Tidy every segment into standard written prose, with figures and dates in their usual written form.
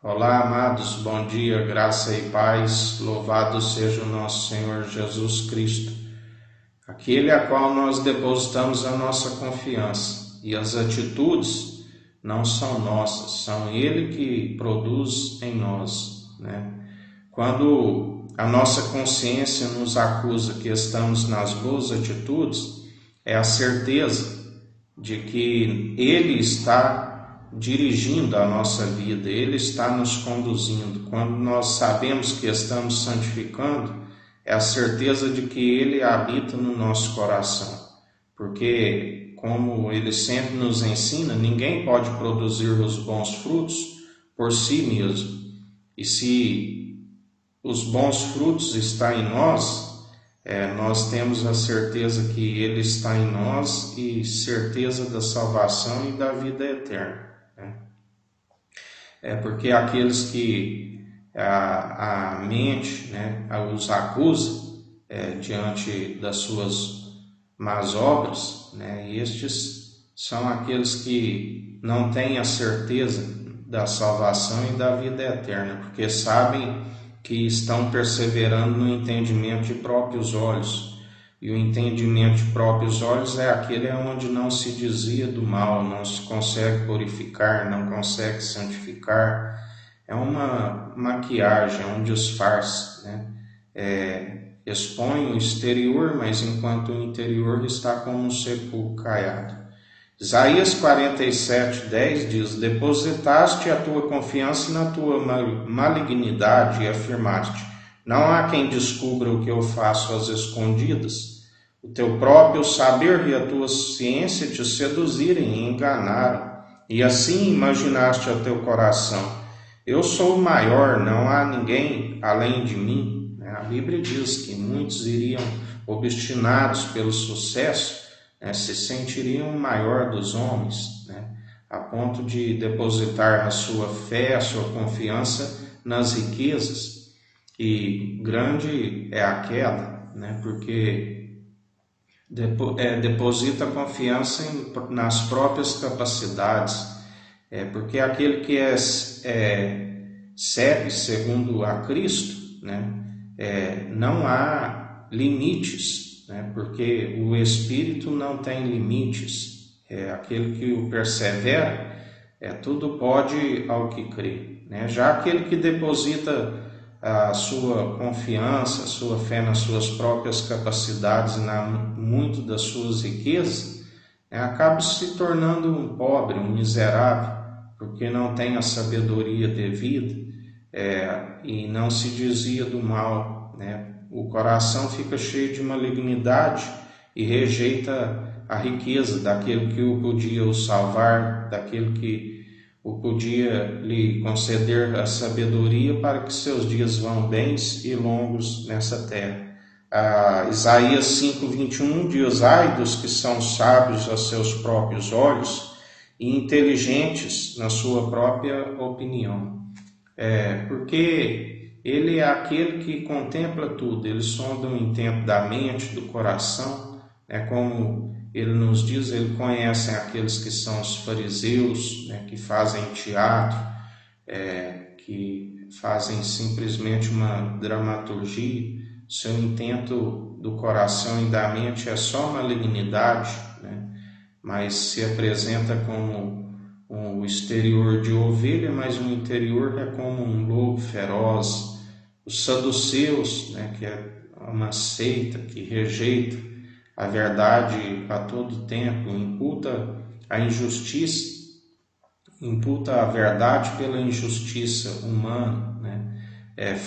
Olá, amados, bom dia, graça e paz, louvado seja o nosso Senhor Jesus Cristo, aquele a qual nós depositamos a nossa confiança, e as atitudes não são nossas, são Ele que produz em nós, né? Quando a nossa consciência nos acusa que estamos nas boas atitudes, é a certeza de que Ele está dirigindo a nossa vida, Ele está nos conduzindo. Quando nós sabemos que estamos santificando, é a certeza de que Ele habita no nosso coração. Porque, como Ele sempre nos ensina, ninguém pode produzir os bons frutos por si mesmo. E se os bons frutos estão em nós, nós temos a certeza que Ele está em nós e certeza da salvação e da vida eterna. Porque aqueles que a mente, né, os acusa diante das suas más obras, né, estes são aqueles que não têm a certeza da salvação e da vida eterna, porque sabem que estão perseverando no entendimento de próprios olhos. E o entendimento de próprios olhos é aquele onde não se desvia do mal, não se consegue purificar, não consegue santificar. É uma maquiagem, um disfarce, né? Expõe o exterior, mas enquanto o interior está como um sepulcro caiado. Isaías 47:10 diz: depositaste a tua confiança na tua malignidade e afirmaste: não há quem descubra o que eu faço às escondidas. O teu próprio saber e a tua ciência te seduzirem e enganaram, e assim imaginaste ao teu coração: eu sou o maior, não há ninguém além de mim. A Bíblia diz que muitos iriam, obstinados pelo sucesso, se sentiriam o maior dos homens, a ponto de depositar a sua fé, a sua confiança nas riquezas. E grande é a queda, porque deposita confiança nas próprias capacidades, porque aquele que segue segundo a Cristo, não há limites, porque o Espírito não tem limites, aquele que o persevera, tudo pode ao que crê, já aquele que deposita a sua confiança, a sua fé nas suas próprias capacidades e muito das suas riquezas, acaba se tornando um pobre, um miserável, porque não tem a sabedoria devida e não se desvia do mal. O coração fica cheio de malignidade e rejeita a riqueza daquele que o podia o salvar, daquele que o podia lhe conceder a sabedoria para que seus dias vão bens e longos nessa terra. Isaías 5:21 diz: ai dos que são sábios aos seus próprios olhos e inteligentes na sua própria opinião. Porque ele é aquele que contempla tudo, ele sonda o intento da mente, do coração, como ele nos diz, ele conhece aqueles que são os fariseus, que fazem teatro, que fazem simplesmente uma dramaturgia. Seu intento do coração e da mente é só malignidade, mas se apresenta como o exterior de ovelha, mas o interior é como um lobo feroz. Os saduceus, que é uma seita que rejeita a verdade a todo tempo, imputa a injustiça, imputa a verdade pela injustiça humana,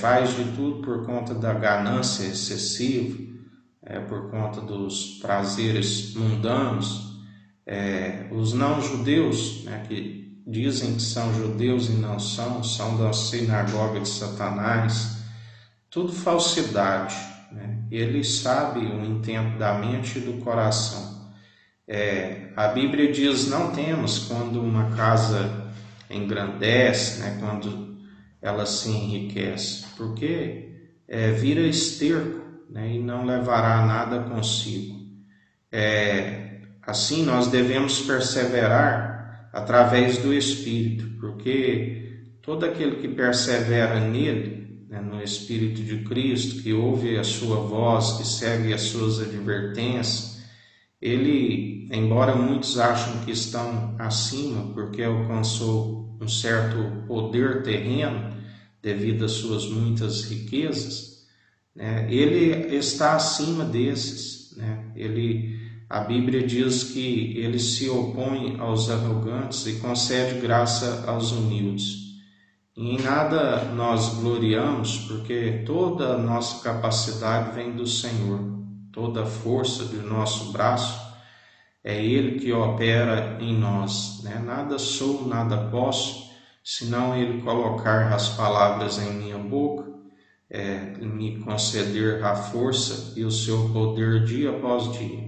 faz de tudo por conta da ganância excessiva, por conta dos prazeres mundanos. Os não-judeus, que dizem que são judeus e não são da sinagoga de Satanás, tudo falsidade. Ele sabe o intento da mente e do coração. A Bíblia diz: não temos quando uma casa engrandece, quando ela se enriquece, porque vira esterco, e não levará nada consigo. Assim nós devemos perseverar através do Espírito, porque todo aquele que persevera nele, né, no Espírito de Cristo, que ouve a sua voz, que segue as suas advertências, ele, embora muitos acham que estão acima porque alcançou um certo poder terreno devido às suas muitas riquezas, né, ele está acima desses, né? A Bíblia diz que ele se opõe aos arrogantes e concede graça aos humildes. E em nada nós gloriamos, porque toda a nossa capacidade vem do Senhor. Toda a força do nosso braço é Ele que opera em nós, né? Nada sou, nada posso, senão Ele colocar as palavras em minha boca, me conceder a força e o seu poder dia após dia,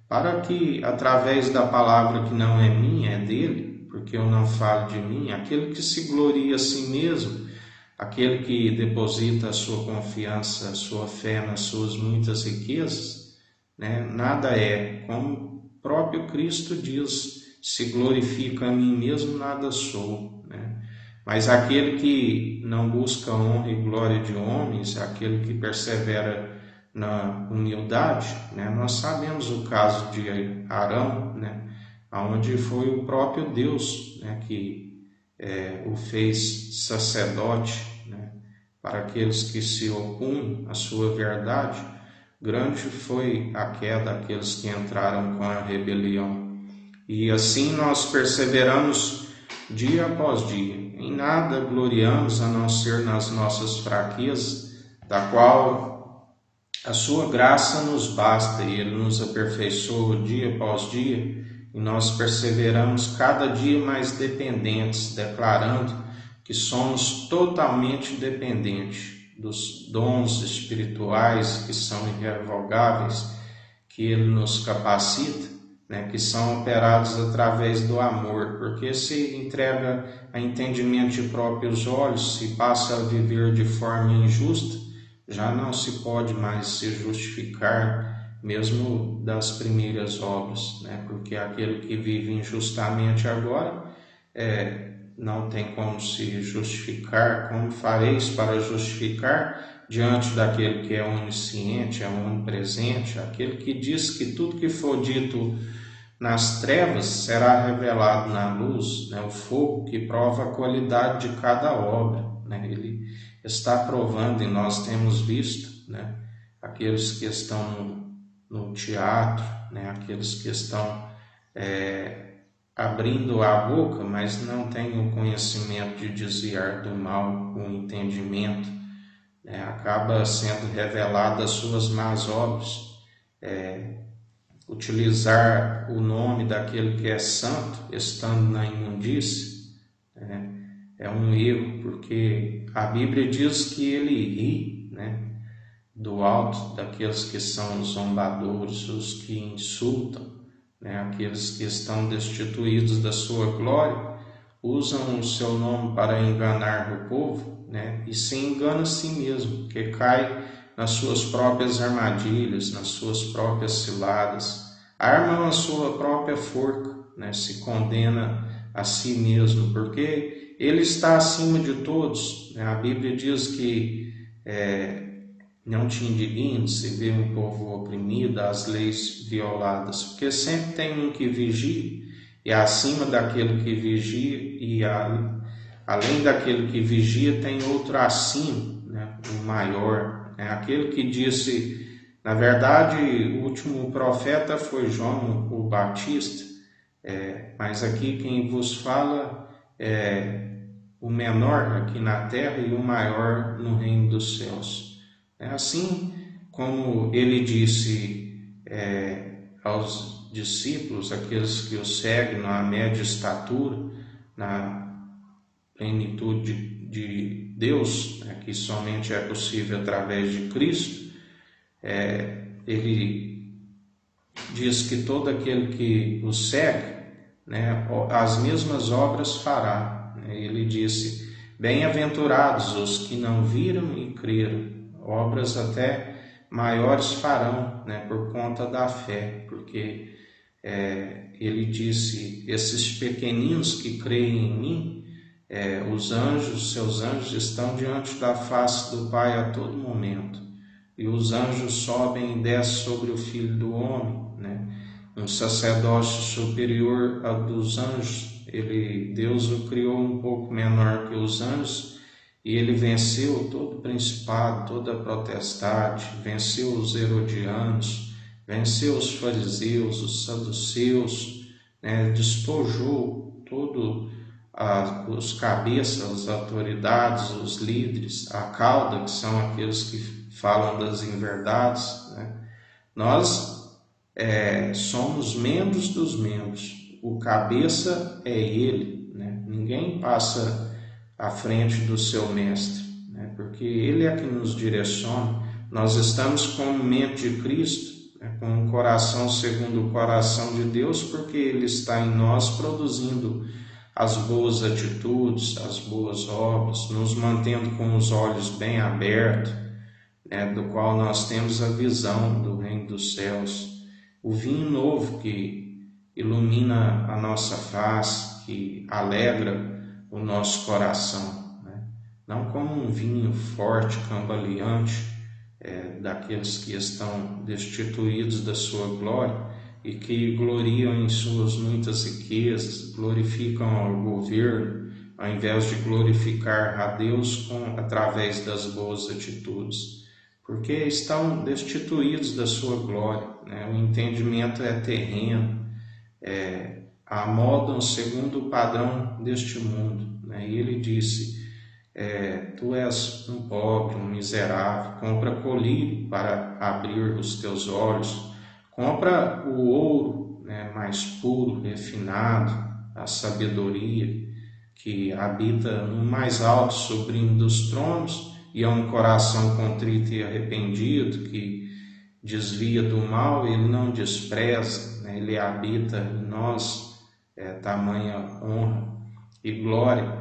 para que através da palavra que não é minha, é dele, porque eu não falo de mim, aquele que se gloria a si mesmo, aquele que deposita a sua confiança, a sua fé nas suas muitas riquezas, né? Nada é, como o próprio Cristo diz, se glorifica a mim mesmo, nada sou, né? Mas aquele que não busca honra e glória de homens, aquele que persevera na humildade, né? Nós sabemos o caso de Arão, né? Onde foi o próprio Deus, né, que o fez sacerdote, né, para aqueles que se opunham à sua verdade. Grande foi a queda daqueles que entraram com a rebelião. E assim nós perseveramos dia após dia. Em nada gloriamos a não ser nas nossas fraquezas, da qual a sua graça nos basta e Ele nos aperfeiçoa dia após dia. E nós perseveramos cada dia mais dependentes, declarando que somos totalmente dependentes dos dons espirituais que são irrevogáveis, que Ele nos capacita, né, que são operados através do amor, porque se entrega a entendimento de próprios olhos, se passa a viver de forma injusta, já não se pode mais se justificar, mesmo das primeiras obras, né? Porque aquele que vive injustamente agora não tem como se justificar. Como fareis para justificar diante daquele que é onisciente, é onipresente, aquele que diz que tudo que for dito nas trevas será revelado na luz, né? O fogo que prova a qualidade de cada obra, né? Ele está provando e nós temos visto, né? Aqueles que estão no teatro, né? Aqueles que estão abrindo a boca, mas não têm o conhecimento de desviar do mal, o entendimento, né? Acaba sendo revelado as suas más obras, utilizar o nome daquele que é santo, estando na imundície, né? É um erro, porque a Bíblia diz que ele ri, né, do alto daqueles que são os zombadores, os que insultam, né, aqueles que estão destituídos da sua glória, usam o seu nome para enganar o povo, né, e se engana a si mesmo, que cai nas suas próprias armadilhas, nas suas próprias ciladas, armam a sua própria forca, né, se condena a si mesmo, porque ele está acima de todos, né? A Bíblia diz que não te indignes se vê um povo oprimido, as leis violadas, porque sempre tem um que vigia, e acima daquele que vigia, e além daquele que vigia, tem outro acima, né? O maior, né? Aquele que disse, na verdade, o último profeta foi João o Batista, mas aqui quem vos fala é o menor aqui na terra e o maior no reino dos céus. Assim como ele disse aos discípulos, aqueles que o seguem na média estatura, na plenitude de Deus, né, que somente é possível através de Cristo, ele diz que todo aquele que o segue, né, as mesmas obras fará. Ele disse, bem-aventurados os que não viram e creram, obras até maiores farão, né, por conta da fé, porque ele disse, esses pequeninos que creem em mim, Os anjos, seus anjos, estão diante da face do Pai a todo momento. E os anjos sobem e descem sobre o Filho do Homem, né? Um sacerdócio superior ao dos anjos. Deus o criou um pouco menor que os anjos, e ele venceu todo o principado, toda a potestade, venceu os herodianos, venceu os fariseus, os saduceus, né? Despojou todo os cabeças, as autoridades, os líderes, a cauda, que são aqueles que falam das inverdades, né? Nós somos membros dos membros, o cabeça é ele, né? Ninguém passa à frente do seu mestre, né? Porque ele é que nos direciona. Nós estamos como membro de Cristo, né? Com um coração segundo o coração de Deus, porque ele está em nós produzindo as boas atitudes, as boas obras, nos mantendo com os olhos bem abertos, né, do qual nós temos a visão do reino dos céus, o vinho novo que ilumina a nossa face, que alegra o nosso coração, né? Não como um vinho forte, cambaleante, daqueles que estão destituídos da sua glória, e que gloriam em suas muitas riquezas, glorificam ao governo, ao invés de glorificar a Deus através das boas atitudes, porque estão destituídos da sua glória, né? O entendimento é terreno, amodam segundo o padrão deste mundo, né? E ele disse, tu és um pobre, um miserável, compra colírio para abrir os teus olhos, compra o ouro, né, mais puro, refinado, a sabedoria que habita no mais alto sublime dos tronos, e é um coração contrito e arrependido que desvia do mal, ele não despreza, né, ele habita em nós, tamanha honra e glória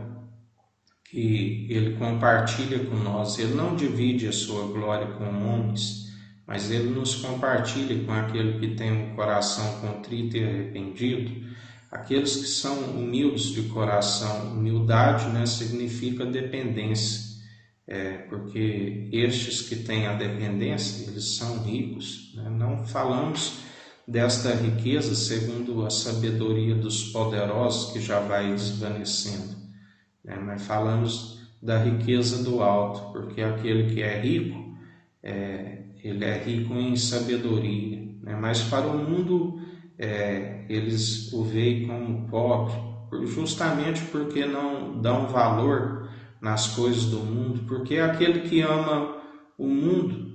que ele compartilha com nós. Ele não divide a sua glória com homens, mas ele nos compartilha com aquele que tem um coração contrito e arrependido, aqueles que são humildes de coração. Humildade, né, significa dependência, porque estes que têm a dependência, eles são ricos, né? Não falamos desta riqueza segundo a sabedoria dos poderosos, que já vai desvanecendo, né? Mas falamos da riqueza do alto, porque aquele que é rico, ele é rico em sabedoria, né? Mas para o mundo eles o veem como pobre, justamente porque não dão valor nas coisas do mundo, porque aquele que ama o mundo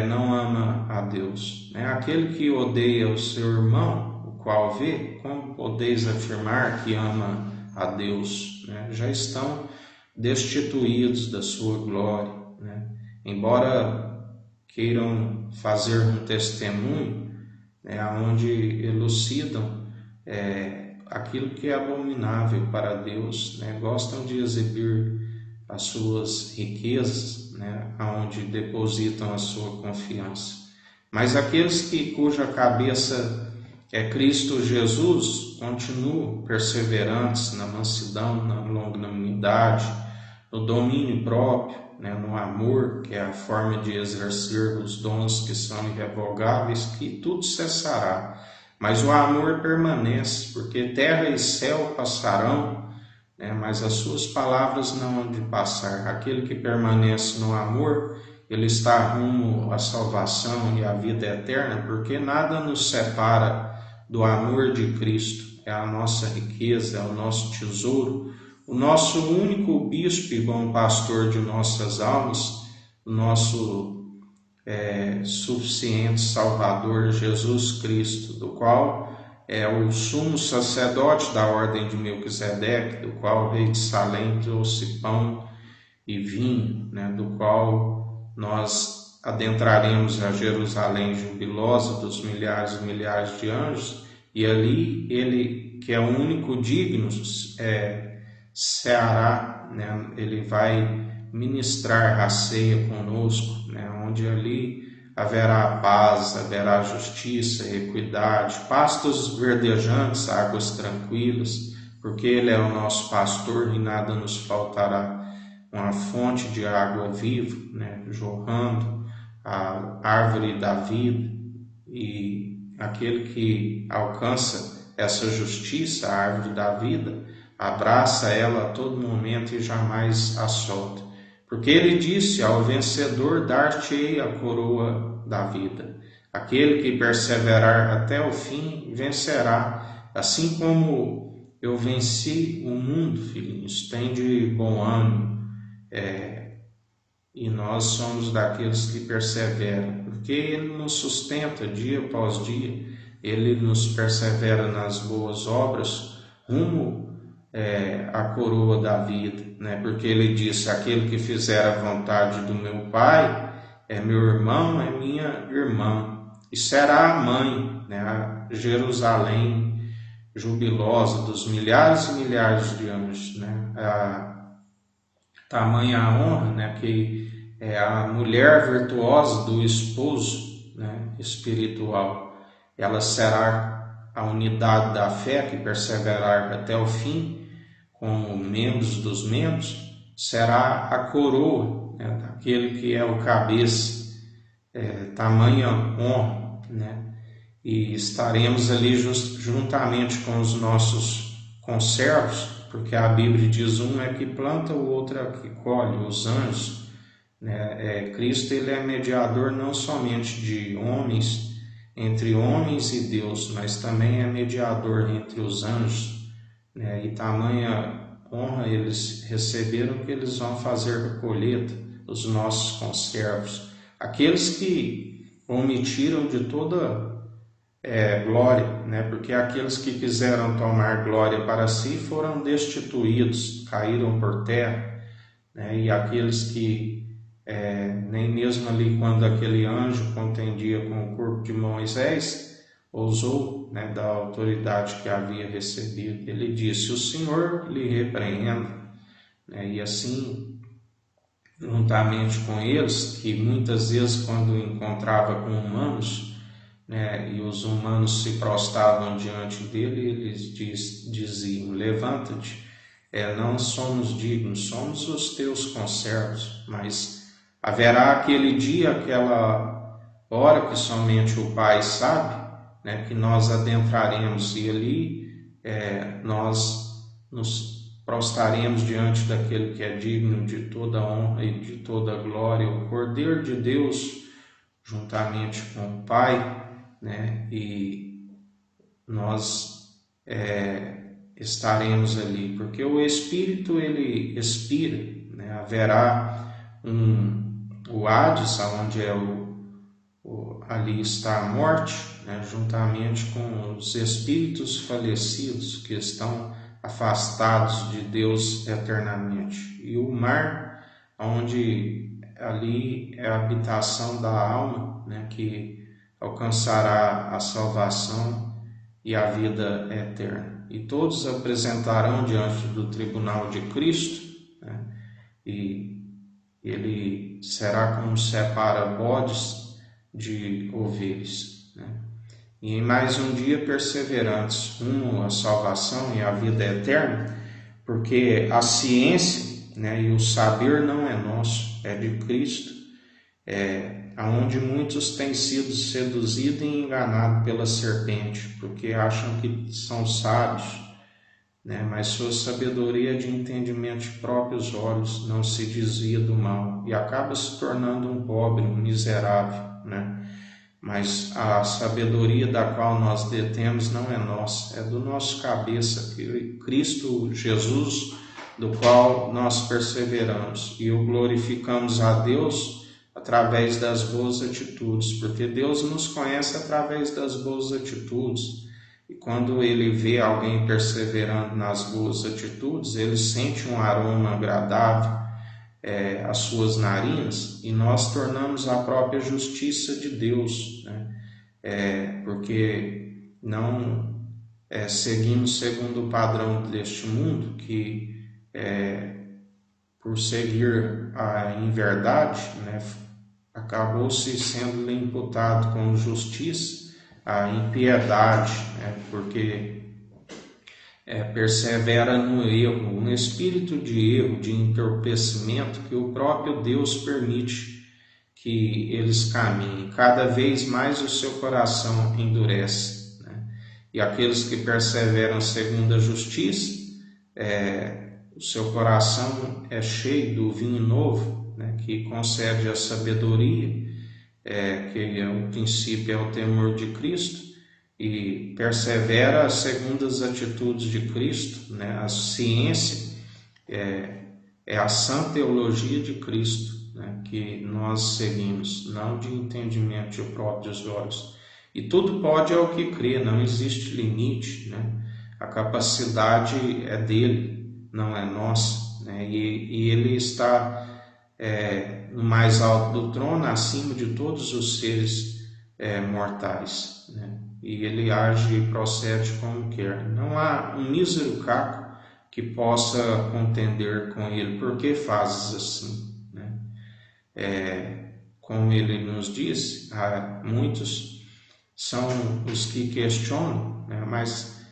não ama a Deus, né? Aquele que odeia o seu irmão, o qual vê, como podeis afirmar que ama a Deus, né? Já estão destituídos da sua glória, né? Embora queiram fazer um testemunho, onde elucidam aquilo que é abominável para Deus, né? Gostam de exibir as suas riquezas, né? Onde depositam a sua confiança. Mas aqueles cuja cabeça é Cristo Jesus continuam perseverantes na mansidão, na longanimidade, no domínio próprio, né, no amor, que é a forma de exercer os dons que são irrevogáveis, que tudo cessará, mas o amor permanece, porque terra e céu passarão, né, mas as suas palavras não hão de passar. Aquele que permanece no amor, ele está rumo à salvação e à vida eterna, porque nada nos separa do amor de Cristo. É a nossa riqueza, é o nosso tesouro, o nosso único bispo e bom pastor de nossas almas, o nosso suficiente Salvador Jesus Cristo, do qual é o sumo sacerdote da ordem de Melquisedeque, do qual o rei de Salém trouxe pão e vinho, né, do qual nós adentraremos a Jerusalém jubilosa dos milhares e milhares de anjos, e ali ele, que é o único digno, ceará, né? Ele vai ministrar a ceia conosco, né? Onde ali haverá paz, haverá justiça, equidade, pastos verdejantes, águas tranquilas, porque Ele é o nosso pastor e nada nos faltará. Uma fonte de água viva, né, jorrando, a árvore da vida, e aquele que alcança essa justiça, a árvore da vida, abraça ela a todo momento e jamais a solta. Porque Ele disse: ao vencedor dar-te-ei a coroa da vida. Aquele que perseverar até o fim vencerá, assim como eu venci o mundo, filhinhos. Tende bom ânimo. E nós somos daqueles que perseveram, porque Ele nos sustenta dia após dia, Ele nos persevera nas boas obras, rumo à coroa da vida, né? Porque Ele disse: aquele que fizer a vontade do meu Pai é meu irmão, é minha irmã, e será a mãe, né? A Jerusalém jubilosa dos milhares e milhares de anjos, né? Tamanha honra, né, que é a mulher virtuosa do esposo, né, espiritual. Ela será a unidade da fé que perseverar até o fim, como membros dos membros, será a coroa, né, daquele que é o cabeça, tamanha honra, né, e estaremos ali juntamente com os nossos conservos, porque a Bíblia diz: um é que planta, o outro é que colhe, os anjos, né? Cristo, ele é mediador não somente de homens, entre homens e Deus, mas também é mediador entre os anjos, né? E tamanha honra eles receberam que eles vão fazer colheita, os nossos conservos, aqueles que omitiram de toda glória, né? Porque aqueles que quiseram tomar glória para si foram destituídos, caíram por terra, né? E aqueles que nem mesmo ali quando aquele anjo contendia com o corpo de Moisés, ousou, né, da autoridade que havia recebido. Ele disse: o Senhor lhe repreenda, né? E assim, juntamente com eles, que muitas vezes quando encontrava com humanos, né, e os humanos se prostravam diante dele, eles diziam: levanta-te, não somos dignos, somos os teus conservos, mas haverá aquele dia, aquela hora que somente o Pai sabe, né, que nós adentraremos, e ali nós nos prostraremos diante daquele que é digno de toda honra e de toda glória, o Cordeiro de Deus, juntamente com o Pai, né? E nós estaremos ali, porque o Espírito, ele expira, né? Haverá o Hades, onde ali está a morte, né? Juntamente com os espíritos falecidos que estão afastados de Deus eternamente, e o mar, onde ali é a habitação da alma, né? Que alcançará a salvação e a vida eterna. E todos apresentarão diante do tribunal de Cristo, né? E ele será como separa bodes de ovelhas, né? E em mais um dia perseverantes rumo à salvação e à vida eterna, porque a ciência, né, e o saber não é nosso, é de Cristo, aonde muitos têm sido seduzidos e enganados pela serpente, porque acham que são sábios, né? Mas sua sabedoria de entendimento de próprios olhos não se desvia do mal e acaba se tornando um pobre, um miserável, né? Mas a sabedoria da qual nós detemos não é nossa, é do nosso cabeça, Cristo Jesus, do qual nós perseveramos e o glorificamos a Deus através das boas atitudes, porque Deus nos conhece através das boas atitudes. E quando Ele vê alguém perseverando nas boas atitudes, Ele sente um aroma agradável às suas narinas, e nós tornamos a própria justiça de Deus, né? Porque não seguimos segundo o padrão deste mundo, que por seguir a inverdade, né, acabou-se sendo imputado como justiça a impiedade, né, porque persevera no erro, no espírito de erro, de entorpecimento que o próprio Deus permite que eles caminhem. Cada vez mais o seu coração endurece, né? E aqueles que perseveram segundo a justiça, o seu coração é cheio do vinho novo, né? Que concede a sabedoria, que o princípio é o temor de Cristo, e persevera segundo as atitudes de Cristo, né? A ciência é a sã teologia de Cristo, né? Que nós seguimos, não de entendimento de próprios olhos. E tudo pode ao que crê, não existe limite, né? A capacidade é dele, não é nossa, né? E ele está no mais alto do trono, acima de todos os seres mortais, né? E ele age e procede como quer. Não há um mísero caco que possa contender com ele. Por que fazes assim, né? Como ele nos diz, muitos são os que questionam, né? Mas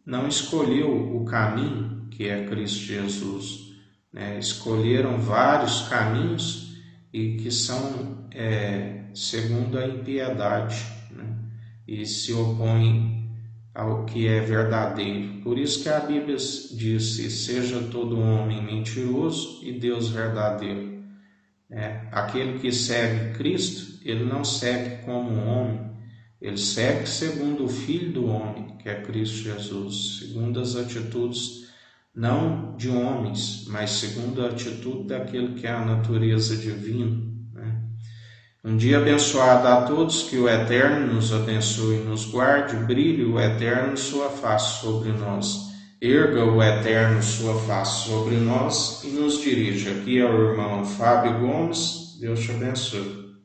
não escolheu o caminho que é Cristo Jesus, né? Escolheram vários caminhos e que são segundo a impiedade, né? E se opõem ao que é verdadeiro. Por isso que a Bíblia disse: seja todo homem mentiroso e Deus verdadeiro. Aquele que segue Cristo, ele não segue como um homem, ele segue segundo o Filho do homem, que é Cristo Jesus, segundo as atitudes não de homens, mas segundo a atitude daquele que é a natureza divina. Um dia abençoado a todos, que o Eterno nos abençoe e nos guarde, brilhe o Eterno sua face sobre nós, erga o Eterno sua face sobre nós e nos dirija. Aqui é o irmão Fábio Gomes, Deus te abençoe.